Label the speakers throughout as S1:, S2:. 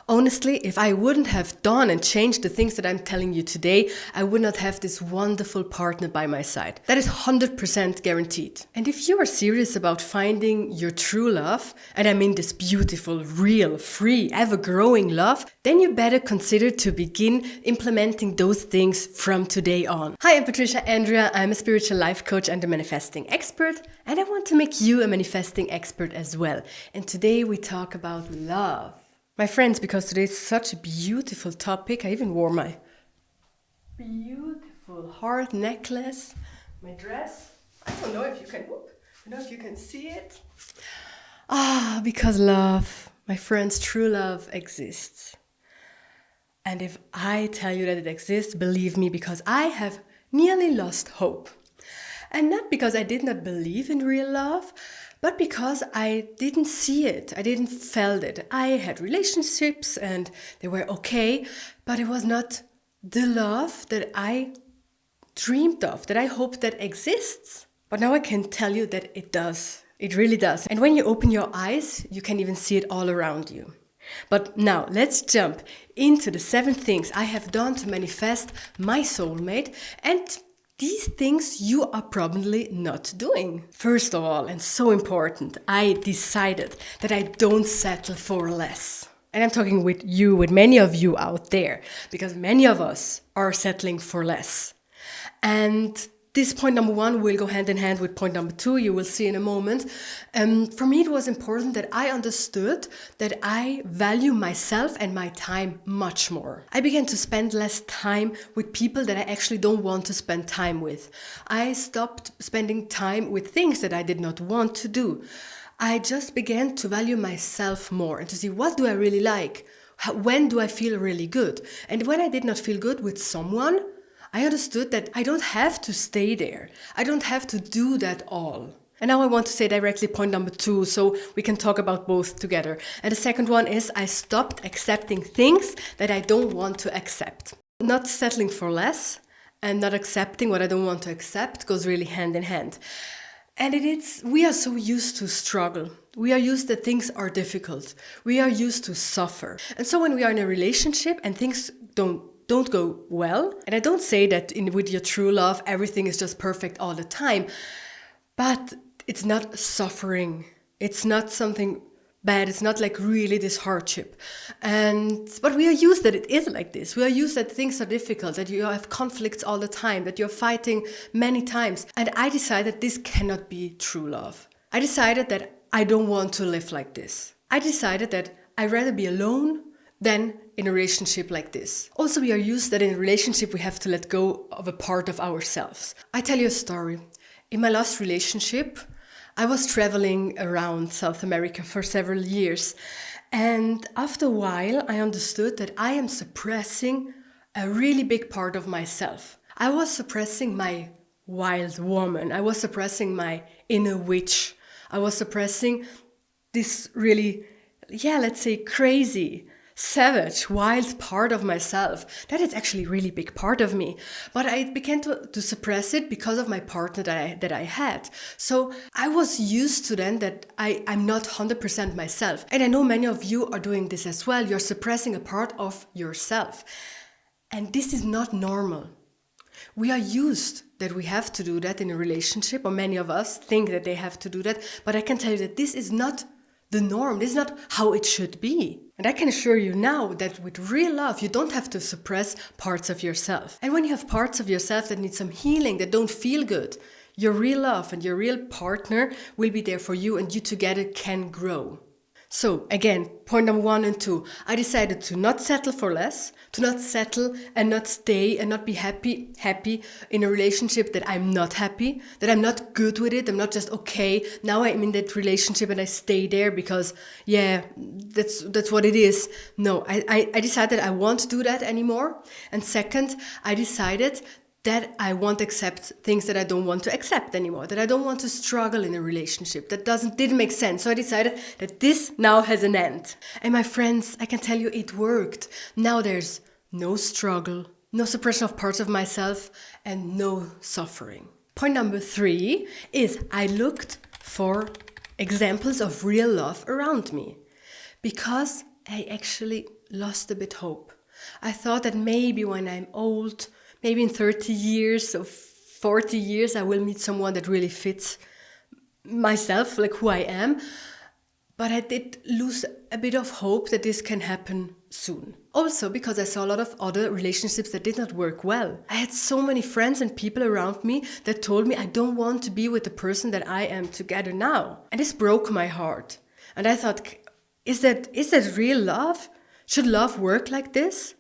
S1: Honestly, if I wouldn't have done and changed the things that I'm telling you today, I would not have this wonderful partner by my side. That is 100% guaranteed. And if you are serious about finding your true love, and I mean this beautiful, real, free, ever-growing love, then you better consider to begin implementing those things from today on. Hi, I'm Patricia. Andrea. I'm a spiritual life coach and a manifesting expert, and I want to make you a manifesting expert as well. And today we talk about love. My friends, because today is such a beautiful topic, I even wore my beautiful heart necklace, my dress. I don't know if you can, see it. Because love, my friends, true love exists. And if I tell you that it exists, believe me, because I have nearly lost hope. And not because I did not believe in real love, but because I didn't see it, I didn't feel it. I had relationships and they were okay, but it was not the love that I dreamed of, that I hoped that exists. But now I can tell you that it does. It really does. And when you open your eyes, you can even see it all around you. But now let's jump into the 7 things I have done to manifest my soulmate, and these things you are probably not doing. First of all, and so important, I decided that I don't settle for less. And I'm talking with many of you out there, because many of us are settling for less. And this point number 1 will go hand in hand with point number 2, you will see in a moment. For me, it was important that I understood that I value myself and my time much more. I began to spend less time with people that I actually don't want to spend time with. I stopped spending time with things that I did not want to do. I just began to value myself more and to see, what do I really like? When do I feel really good? And when I did not feel good with someone, I understood that I don't have to stay there. I don't have to do that all. And now I want to say directly point number 2, so we can talk about both together. And the second one is I stopped accepting things that I don't want to accept. Not settling for less and not accepting what I don't want to accept goes really hand in hand. And we are so used to struggle. We are used that things are difficult. We are used to suffer. And so when we are in a relationship and things don't go well, and I don't say that with your true love everything is just perfect all the time, but it's not suffering. It's not something bad. It's not like really this hardship. But we are used that it is like this. We are used that things are difficult, that you have conflicts all the time, that you're fighting many times. And I decided this cannot be true love. I decided that I don't want to live like this. I decided that I'd rather be alone than in a relationship like this. Also, we are used that in a relationship we have to let go of a part of ourselves. I tell you a story. In my last relationship, I was traveling around South America for several years. And after a while, I understood that I am suppressing a really big part of myself. I was suppressing my wild woman. I was suppressing my inner witch. I was suppressing this really, let's say crazy, savage, wild part of myself. That is actually a really big part of me. But I began to suppress it because of my partner that I had. So I was used to then that I'm not 100% myself. And I know many of you are doing this as well. You're suppressing a part of yourself. And this is not normal. We are used that we have to do that in a relationship, or many of us think that they have to do that. But I can tell you that this is not the norm. This is not how it should be. And I can assure you now that with real love, you don't have to suppress parts of yourself. And when you have parts of yourself that need some healing, that don't feel good, your real love and your real partner will be there for you, and you together can grow. So again, point number 1 and 2, I decided to not settle for less, to not settle and not stay and not be happy in a relationship that I'm not happy, that I'm not good with it. I'm not just okay. Now I'm in that relationship and I stay there because that's what it is. No, I decided I won't do that anymore. And second, I decided that I won't accept things that I don't want to accept anymore, that I don't want to struggle in a relationship. That didn't make sense. So I decided that this now has an end. And my friends, I can tell you it worked. Now there's no struggle, no suppression of parts of myself, and no suffering. Point number 3 is I looked for examples of real love around me, because I actually lost a bit hope. I thought that maybe when I'm old, maybe in 30 years or 40 years, I will meet someone that really fits myself, like who I am. But I did lose a bit of hope that this can happen soon. Also because I saw a lot of other relationships that did not work well. I had so many friends and people around me that told me I don't want to be with the person that I am together now. And this broke my heart. And I thought, is that real love? Should love work like this?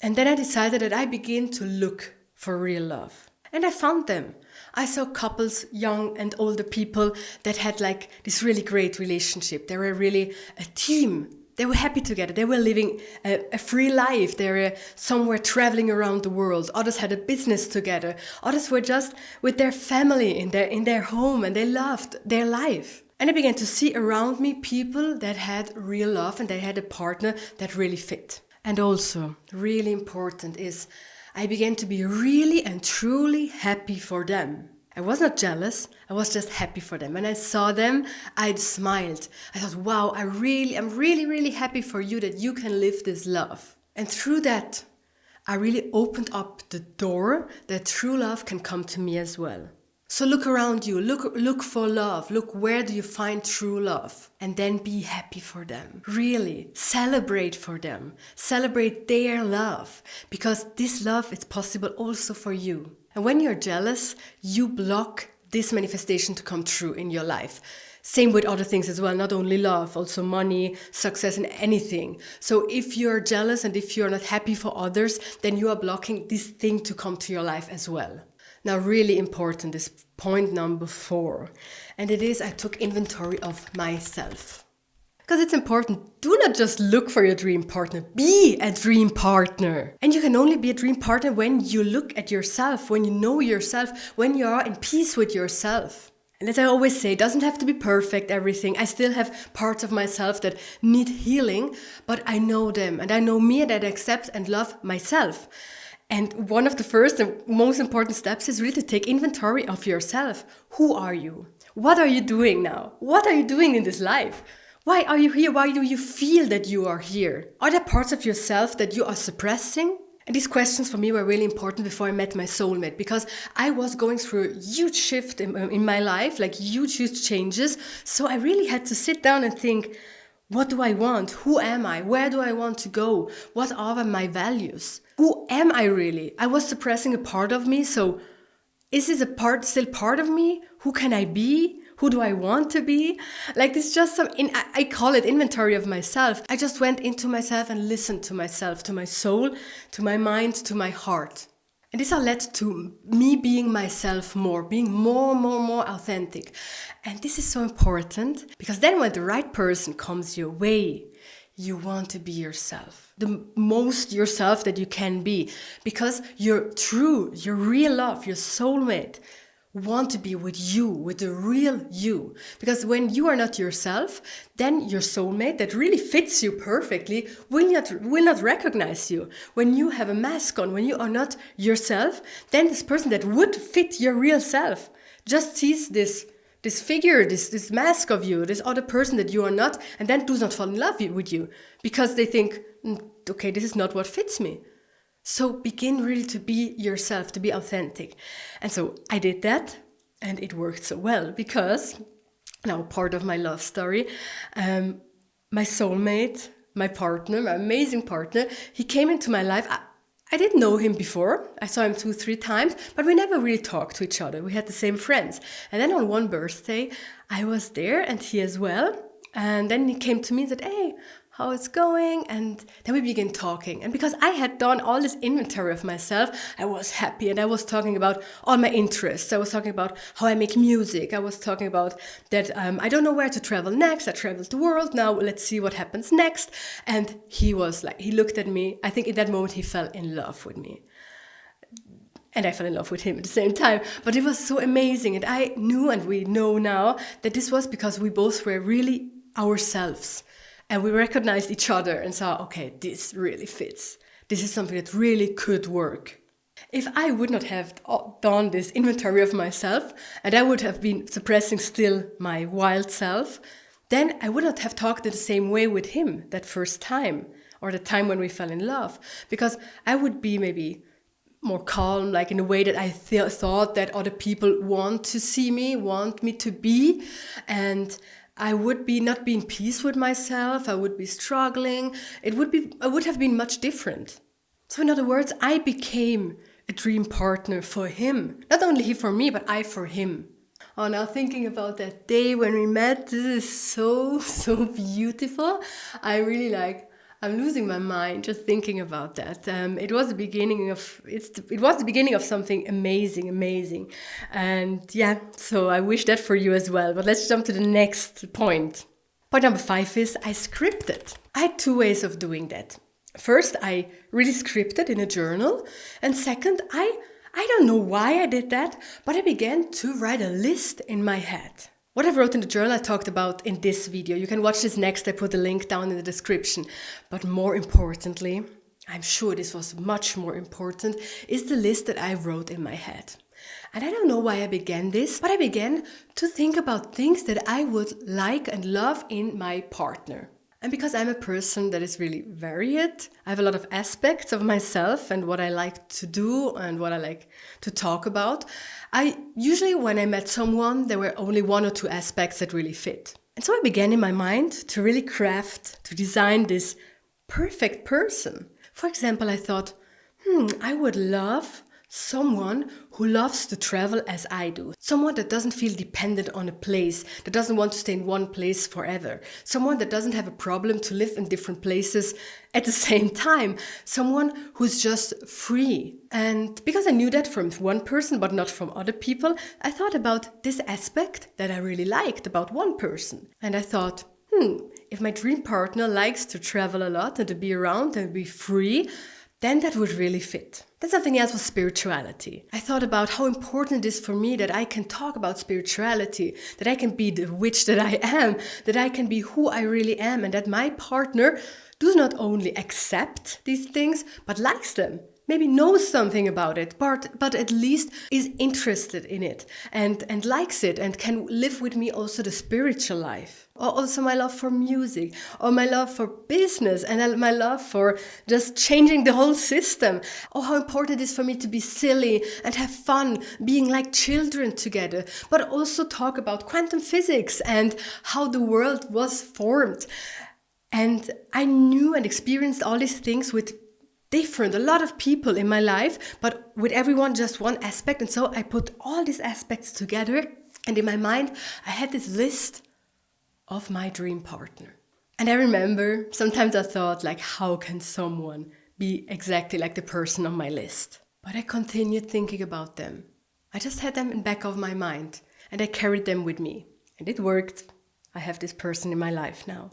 S1: And then I decided that I begin to look for real love. And I found them. I saw couples, young and older people, that had like this really great relationship. They were really a team. They were happy together. They were living a free life. They were somewhere traveling around the world. Others had a business together. Others were just with their family in their home, and they loved their life. And I began to see around me people that had real love and they had a partner that really fit. And also, really important is, I began to be really and truly happy for them. I was not jealous, I was just happy for them. When I saw them, I smiled. I thought, wow, I'm really happy for you that you can live this love. And through that, I really opened up the door that true love can come to me as well. So look around you, look for love, look where do you find true love, and then be happy for them. Really, celebrate for them, celebrate their love, because this love is possible also for you. And when you're jealous, you block this manifestation to come true in your life. Same with other things as well, not only love, also money, success, and anything. So if you're jealous and if you're not happy for others, then you are blocking this thing to come to your life as well. Now, really important is point number 4. And it is I took inventory of myself. Because it's important. Do not just look for your dream partner. Be a dream partner. And you can only be a dream partner when you look at yourself, when you know yourself, when you are in peace with yourself. And as I always say, it doesn't have to be perfect, everything. I still have parts of myself that need healing, but I know them. And I know me, and I accept and love myself. And one of the first and most important steps is really to take inventory of yourself. Who are you? What are you doing now? What are you doing in this life? Why are you here? Why do you feel that you are here? Are there parts of yourself that you are suppressing? And these questions for me were really important before I met my soulmate, because I was going through a huge shift in my life, like huge changes. So I really had to sit down and think, what do I want? Who am I? Where do I want to go? What are my values? Who am I really? I was suppressing a part of me. So is this still part of me? Who can I be? Who do I want to be? Like this just I call it inventory of myself. I just went into myself and listened to myself, to my soul, to my mind, to my heart. And this all led to me being myself more, being more authentic. And this is so important because then when the right person comes your way, you want to be yourself, the most yourself that you can be, because your true, your real love, your soulmate want to be with you, with the real you. Because when you are not yourself, then your soulmate that really fits you perfectly will not recognize you. When you have a mask on, when you are not yourself, then this person that would fit your real self just sees this figure, this mask of you, this other person that you are not, and then does not fall in love with you because they think, okay, this is not what fits me. So begin really to be yourself, to be authentic. And so I did that, and it worked so well because, now part of my love story, my soulmate, my partner, my amazing partner, he came into my life. I didn't know him before. I saw him 2-3 times, but we never really talked to each other. We had the same friends. And then on one birthday, I was there and he as well. And then he came to me and said, hey, how it's going? And then we began talking. And because I had done all this inventory of myself, I was happy. And I was talking about all my interests. I was talking about how I make music. I was talking about that I don't know where to travel next. I traveled the world. Now let's see what happens next. And he was like, he looked at me. I think in that moment he fell in love with me. And I fell in love with him at the same time. But it was so amazing. And I knew, and we know now, that this was because we both were really ourselves. And we recognized each other and saw, okay, this really fits. This is something that really could work. If I would not have done this inventory of myself, and I would have been suppressing still my wild self, then I would not have talked in the same way with him that first time. or the time when we fell in love, because I would be maybe more calm, like in a way that I thought that other people want to see me, want me to be, and I would be not be in peace with myself. I would be struggling. I would have been much different. So in other words, I became a dream partner for him. Not only he for me, but I for him. Oh, now thinking about that day when we met, this is so beautiful. I'm losing my mind just thinking about that. It was the beginning of something amazing. And yeah, so I wish that for you as well. But let's jump to the next point. Point number 5 is I scripted. I had 2 ways of doing that. First, I really scripted in a journal. And second, I don't know why I did that, but I began to write a list in my head. What I wrote in the journal I talked about in this video. You can watch this next. I put the link down in the description. But more importantly, I'm sure this was much more important, is the list that I wrote in my head. And I don't know why I began this, but I began to think about things that I would like and love in my partner. And because I'm a person that is really varied, I have a lot of aspects of myself and what I like to do and what I like to talk about. Usually when I met someone, there were only 1 or 2 aspects that really fit. And so I began in my mind to really to design this perfect person. For example, I thought, I would love someone who loves to travel as I do. Someone that doesn't feel dependent on a place, that doesn't want to stay in one place forever. Someone that doesn't have a problem to live in different places at the same time. Someone who's just free. And because I knew that from one person, but not from other people, I thought about this aspect that I really liked about one person. And I thought, if my dream partner likes to travel a lot and to be around and be free, then that would really fit. Then something else was spirituality. I thought about how important it is for me that I can talk about spirituality, that I can be the witch that I am, that I can be who I really am, and that my partner does not only accept these things, but likes them. Maybe knows something about it, but at least is interested in it and likes it and can live with me also the spiritual life. Or also my love for music, or my love for business, and my love for just changing the whole system. Or how important it is for me to be silly and have fun, being like children together, but also talk about quantum physics and how the world was formed. And I knew and experienced all these things with a lot of people in my life, but with everyone just one aspect. And so I put all these aspects together, and in my mind I had this list of my dream partner. And I remember sometimes I thought, like, how can someone be exactly like the person on my list? But I continued thinking about them. I just had them in the back of my mind, and I carried them with me, and it worked. I have this person in my life now.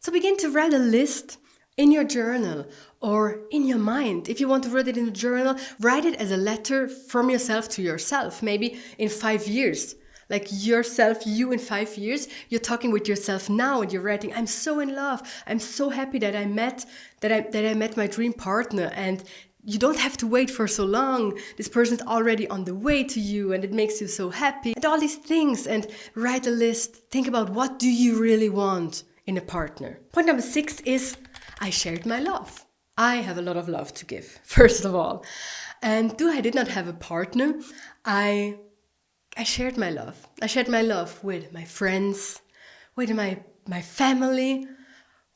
S1: So begin to write a list in your journal or in your mind. If you want to write it in a journal, write it as a letter from yourself to yourself, maybe in 5 years. Like yourself, you in 5 years, you're talking with yourself now and you're writing, I'm so in love. I'm so happy that I met my dream partner, and you don't have to wait for so long. This person's already on the way to you and it makes you so happy. And all these things, and write a list. Think about, what do you really want in a partner? Point number 6 is I shared my love. I have a lot of love to give, first of all. And though I did not have a partner, I shared my love. I shared my love with my friends, with my family,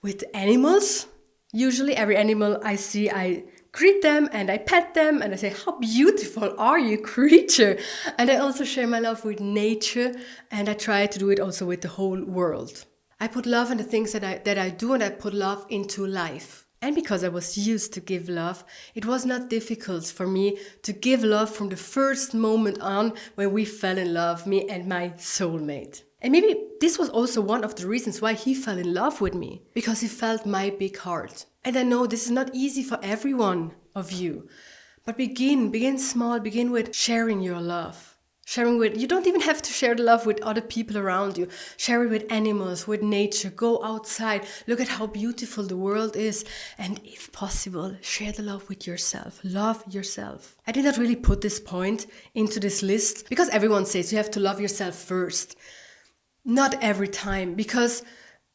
S1: with animals. Usually every animal I see, I greet them and I pet them and I say, how beautiful are you, creature? And I also share my love with nature, and I try to do it also with the whole world. I put love in the things that I do, and I put love into life. And because I was used to give love, it was not difficult for me to give love from the first moment on when we fell in love, me and my soulmate. And maybe this was also one of the reasons why he fell in love with me, because he felt my big heart. And I know this is not easy for every one of you, but begin small, begin with sharing your love. You don't even have to share the love with other people around you. Share it with animals, with nature. Go outside. Look at how beautiful the world is. And if possible, share the love with yourself. Love yourself. I did not really put this point into this list because everyone says you have to love yourself first. Not every time, because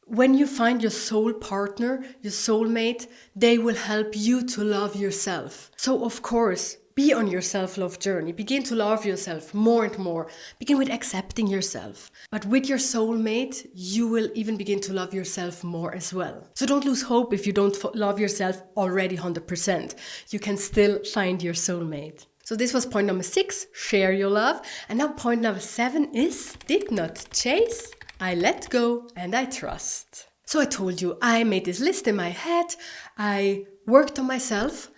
S1: when you find your soul partner, your soulmate, they will help you to love yourself. So of course, be on your self-love journey. Begin to love yourself more and more. Begin with accepting yourself. But with your soulmate, you will even begin to love yourself more as well. So don't lose hope if you don't love yourself already 100%. You can still find your soulmate. So this was point number 6, share your love. And now point number 7 is, did not chase, I let go and I trust. So I told you, I made this list in my head. I worked on myself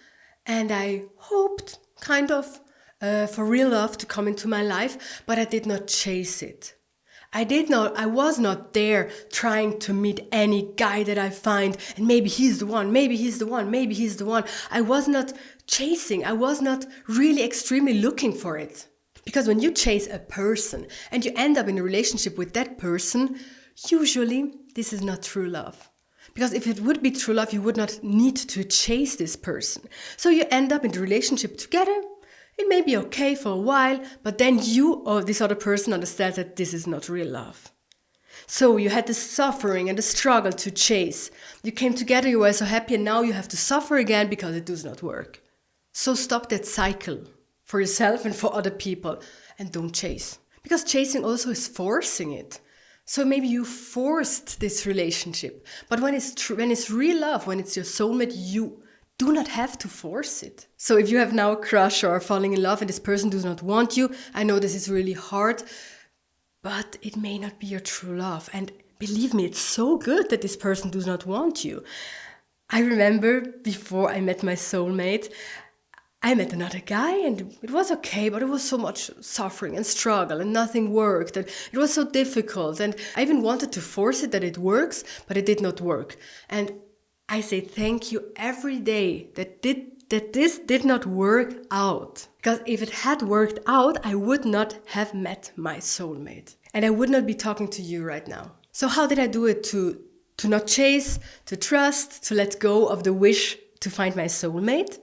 S1: and I hoped kind of for real love to come into my life, but I did not chase it. I was not there trying to meet any guy that I find and maybe he's the one, maybe he's the one, maybe he's the one. I was not chasing. I was not really extremely looking for it. Because when you chase a person and you end up in a relationship with that person, usually this is not true love. Because if it would be true love, you would not need to chase this person. So you end up in the relationship together. It may be okay for a while, but then you or this other person understands that this is not real love. So you had the suffering and the struggle to chase. You came together, you were so happy, and now you have to suffer again because it does not work. So stop that cycle for yourself and for other people and don't chase. Because chasing also is forcing it. So maybe you forced this relationship. But when it's real love, when it's your soulmate, you do not have to force it. So if you have now a crush or are falling in love and this person does not want you, I know this is really hard, but it may not be your true love. And believe me, it's so good that this person does not want you. I remember before I met my soulmate, I met another guy and it was okay, but it was so much suffering and struggle and nothing worked and it was so difficult. And I even wanted to force it that it works, but it did not work. And I say thank you every day that this did not work out. Because if it had worked out, I would not have met my soulmate. And I would not be talking to you right now. So how did I do it to not chase, to trust, to let go of the wish to find my soulmate?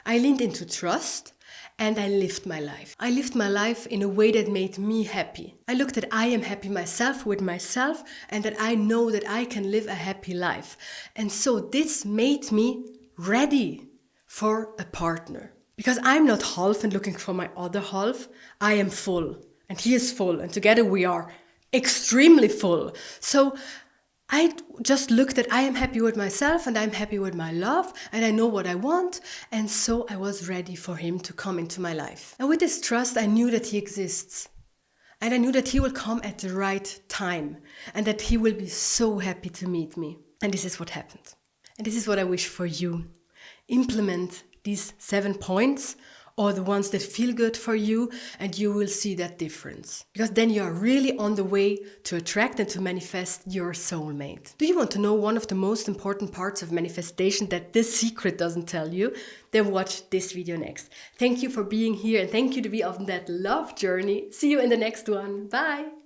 S1: I leaned into trust and I lived my life. I lived my life in a way that made me happy. I looked at I am happy myself with myself and that I know that I can live a happy life. And so this made me ready for a partner. Because I'm not half and looking for my other half. I am full and he is full and together we are extremely full. So I just looked at I am happy with myself and I'm happy with my love and I know what I want, and so I was ready for him to come into my life. And with this trust, I knew that he exists and I knew that he will come at the right time and that he will be so happy to meet me. And this is what happened. And this is what I wish for you. Implement these 7 points or the ones that feel good for you, and you will see that difference. Because then you are really on the way to attract and to manifest your soulmate. Do you want to know one of the most important parts of manifestation that this secret doesn't tell you? Then watch this video next. Thank you for being here and thank you to be on that love journey. See you in the next one. Bye!